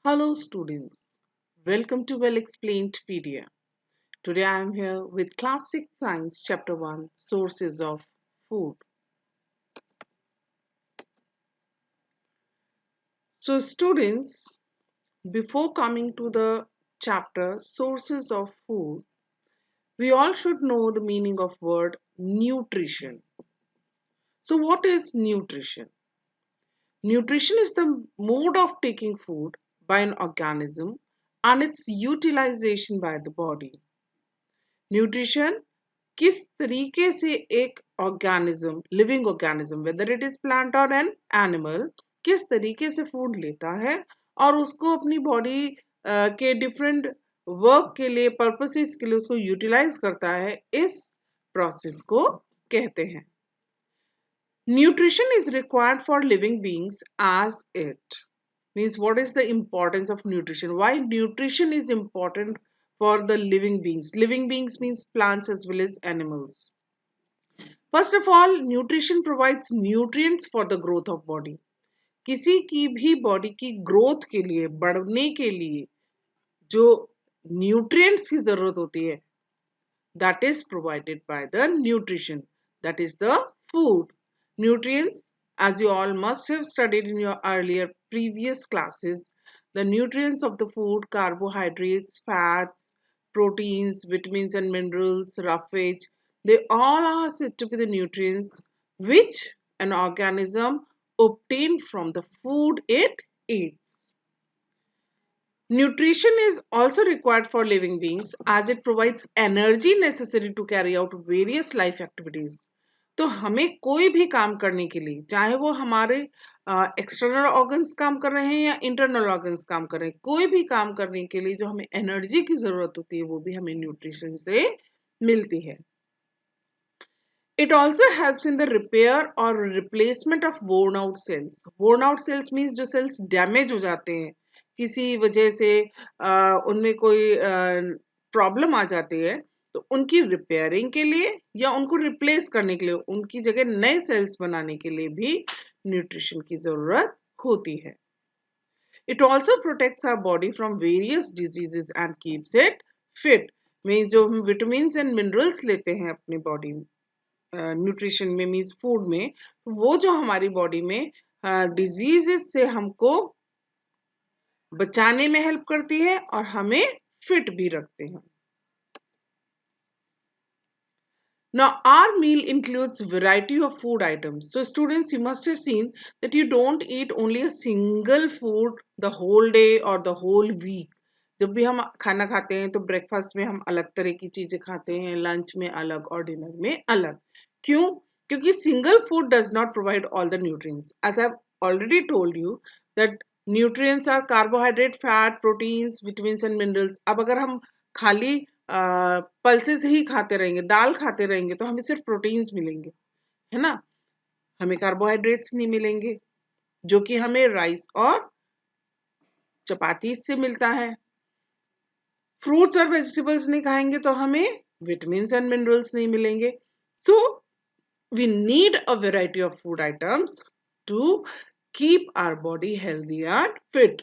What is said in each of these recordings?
Hello students, welcome to Well Explained Pedia. Today I am here with Classic Science Chapter 1 Sources of Food. So students, before coming to the chapter Sources of Food, we all should know the meaning of word nutrition. So what is nutrition? Nutrition is the mode of taking food by an organism and its utilization by the body. Nutrition किस तरीके से एक organism living organism whether it is plant और an animal किस तरीके से food लेता है और उसको अपनी बॉडी के डिफरेंट वर्क के लिए पर्पसेस के लिए उसको यूटिलाइज करता है, इस प्रोसेस को कहते हैं. Nutrition is required for living beings as it means what is the importance of nutrition, why nutrition is important for the living beings. Living beings means plants as well as animals. First of all, nutrition provides nutrients for the growth of body. किसी की भी body की growth के लिए, बढ़ने के लिए जो न्यूट्रिएंट्स की जरूरत होती है, that is provided by the nutrition, that is the food. Nutrients, as you all must have studied in your earlier previous classes, the nutrients of the food, carbohydrates, fats, proteins, vitamins and minerals, roughage, they all are said to be the nutrients which an organism obtains from the food it eats. Nutrition is also required for living beings as it provides energy necessary to carry out various life activities. तो हमें कोई भी काम करने के लिए, चाहे वो हमारे एक्सटर्नल ऑर्गन्स काम कर रहे हैं या इंटरनल ऑर्गन्स काम कर रहे हैं, कोई भी काम करने के लिए जो हमें एनर्जी की जरूरत होती है वो भी हमें न्यूट्रिशन से मिलती है. It also helps in the repair or replacement of worn out cells. Worn out cells means जो cells damage हो जाते हैं किसी वजह से, उनमें कोई प्रॉब्लम आ जाती है, तो उनकी रिपेयरिंग के लिए या उनको रिप्लेस करने के लिए, उनकी जगह नए सेल्स बनाने के लिए भी न्यूट्रिशन की जरूरत होती है. It also protects our body from various diseases and keeps it fit. में जो हम विटामिन्स एंड मिनरल्स लेते हैं अपनी बॉडी न्यूट्रिशन में मीन्स फूड में, वो जो हमारी बॉडी में डिजीजेस से हमको बचाने में हेल्प करती है और हमें फिट भी रखते हैं. Now our meal includes variety of food items. So students, you must have seen that you don't eat only a single food the whole day or the whole week. जब भी हम खाना खाते हैं तो ब्रेकफास्ट में हम अलग तरह की चीजें खाते हैं, लंच में अलग और डिनर में अलग. क्यों? क्योंकि single food does not provide all the nutrients. As I already told you that nutrients are carbohydrate, fat, proteins, vitamins and minerals. अब अगर हम खाली पल्सेस ही खाते रहेंगे, दाल खाते रहेंगे, तो हमें सिर्फ प्रोटीन्स मिलेंगे, है ना, हमें कार्बोहाइड्रेट्स नहीं मिलेंगे, जो कि हमें राइस और चपाती से मिलता है. फ्रूट्स और वेजिटेबल्स नहीं खाएंगे तो हमें विटामिन्स एंड मिनरल्स नहीं मिलेंगे. So we need a variety of food items to keep our body healthy and fit.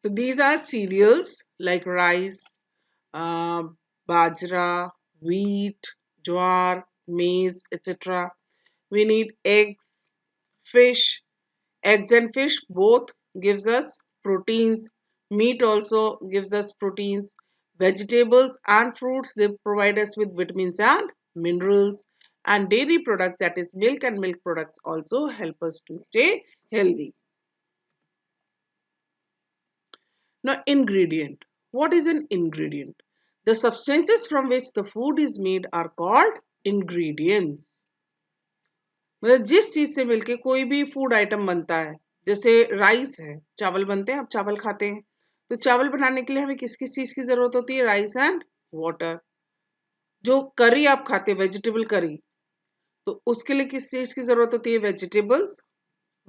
So these are cereals like rice, bajra, wheat, jowar, maize, etc. We need eggs, fish. Eggs and fish both gives us proteins. Meat also gives us proteins. Vegetables and fruits, they provide us with vitamins and minerals. And dairy product, that is milk and milk products, also help us to stay healthy. Now, ingredient. What is an ingredient? The substances from which the food is made are called ingredients. मतलब जिस चीज से मिलके कोई भी food item बनता है, जैसे राइस है, चावल बनते हैं, आप चावल खाते हैं, तो चावल बनाने के लिए हमें किस किस चीज की जरूरत होती है? Rice and water. जो करी आप खाते हैं, वेजिटेबल करी, तो उसके लिए किस चीज की जरूरत होती है? Vegetables.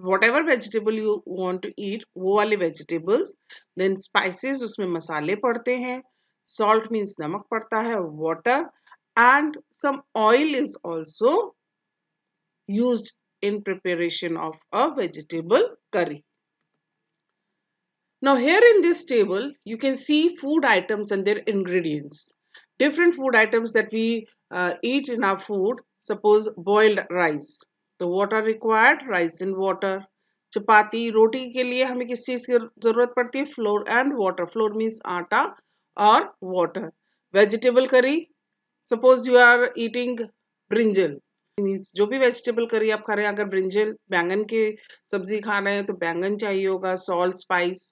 whatever vegetable you want to eat, वो वाले vegetables. then spices, उसमें मसाले पड़ते हैं. salt means नमक पड़ता है. water and some oil is also used in preparation of a vegetable curry. Now here in this table, you can see food items and their ingredients. Different food items that we eat in our food. Suppose boiled rice. The water required, rice and water. चपाती रोटी के लिए हमें किस चीज की जरूरत पड़ती है? Flour and water. Flour means आटा और water. Vegetable curry. Suppose you are eating brinjal. Means जो भी वेजिटेबल करी आप खा रहे हैं, अगर ब्रिंजल बैंगन की सब्जी खा रहे हैं तो बैंगन चाहिए होगा, salt, spice,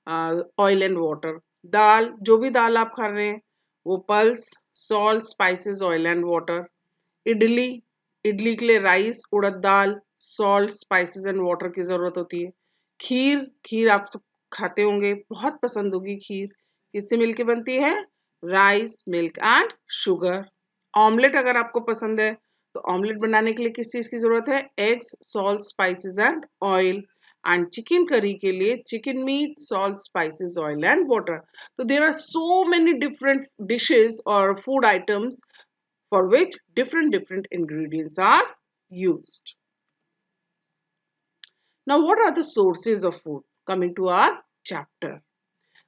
oil and water. दाल, जो भी दाल आप खा रहे हैं वो pulse, salt, spices, oil and water. Idli, idli के लिए rice, urad dal, salt, spices and water की जरूरत होती है. खीर, खीर आप सब खाते होंगे, बहुत पसंद होगी खीर. किससे मिलके बनती है? Rice, milk and sugar. Omelette अगर आपको पसंद है तो ऑमलेट बनाने के लिए किस चीज की जरूरत है? Eggs, salt, spices and oil. And chicken curry के लिए chicken meat, salt, spices, oil and water. तो there are so many different dishes और food items for which different ingredients are used. Now, what are the sources of food? Coming to our chapter,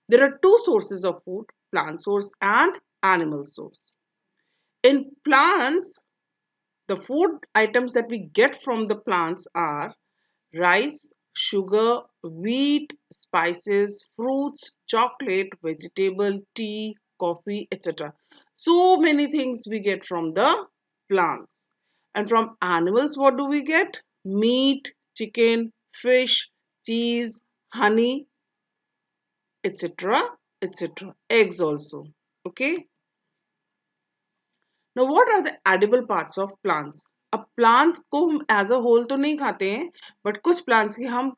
there are two sources of food: plant source and animal source. In plants, the food items that we get from the plants are rice, sugar, wheat, spices, fruits, chocolate, vegetable, tea, coffee, etc. So many things we get from the plants. And from animals, what do we get? Meat, chicken, fish, cheese, honey, etc. etc. Eggs also. Okay. Now, what are the edible parts of plants? अब plants को हम as a whole तो नहीं खाते हैं, but कुछ plants की हम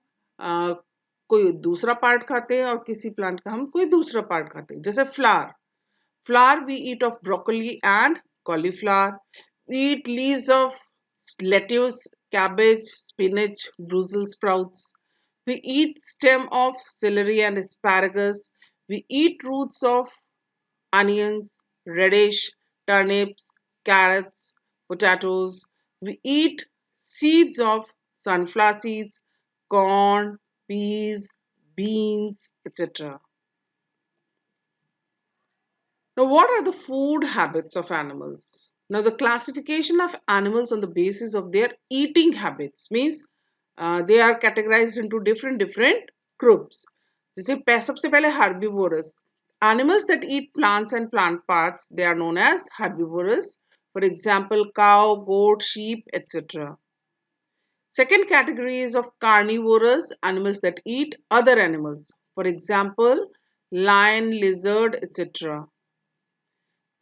कोई दूसरा पार्ट खाते हैं और किसी प्लांट का हम कोई दूसरा पार्ट खाते हैं. जैसे flower. Flower we eat of broccoli and cauliflower. We eat leaves of lettuce, cabbage, spinach, Brussels sprouts. We eat stem of celery and asparagus. We eat roots of onions, radish, turnips, carrots, potatoes. We eat seeds of sunflower seeds, corn, peas, beans, etc. Now, what are the food habits of animals? Now, the classification of animals on the basis of their eating habits means they are categorized into different groups. जैसे सबसे पहले herbivorous. Animals that eat plants and plant parts, they are known as herbivorous. For example, cow, goat, sheep, etc. Second category is of carnivorous, animals that eat other animals. For example, lion, lizard, etc.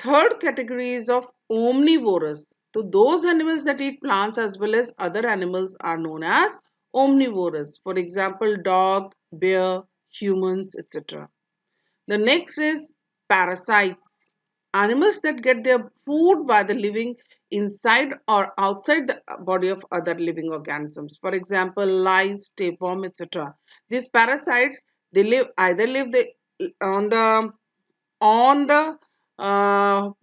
Third category is of omnivorous. So those animals that eat plants as well as other animals are known as omnivorous. For example, dog, bear, humans, etc. The next is parasites. Animals that get their food by the living inside or outside the body of other living organisms. For example, lice, tapeworm, etc. These parasites, they live either on the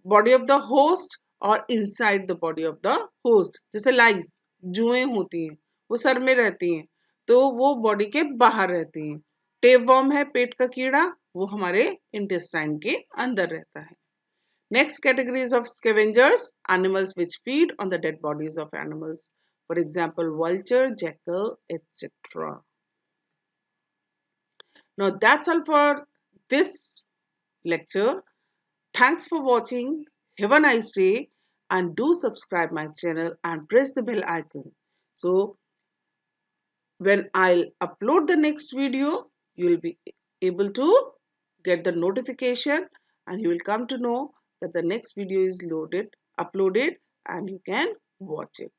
body of the host और inside the body of the host. जैसे लाइस, जुएं होती हैं, वो sir में रहती हैं तो वो बॉडी के बाहर रहती हैं. टेपवर्म है पेट का कीड़ा, वो हमारे इंटेस्टाइन के अंदर रहता है. Next categories of scavengers, animals which feed on the dead bodies of animals. For example, vulture, jackal, etc. Now that's all for this lecture. Thanks for watching. Have a nice day and do subscribe my channel and press the bell icon. So when I'll upload the next video, you will be able to get the notification and you will come to know that the next video is uploaded and you can watch it.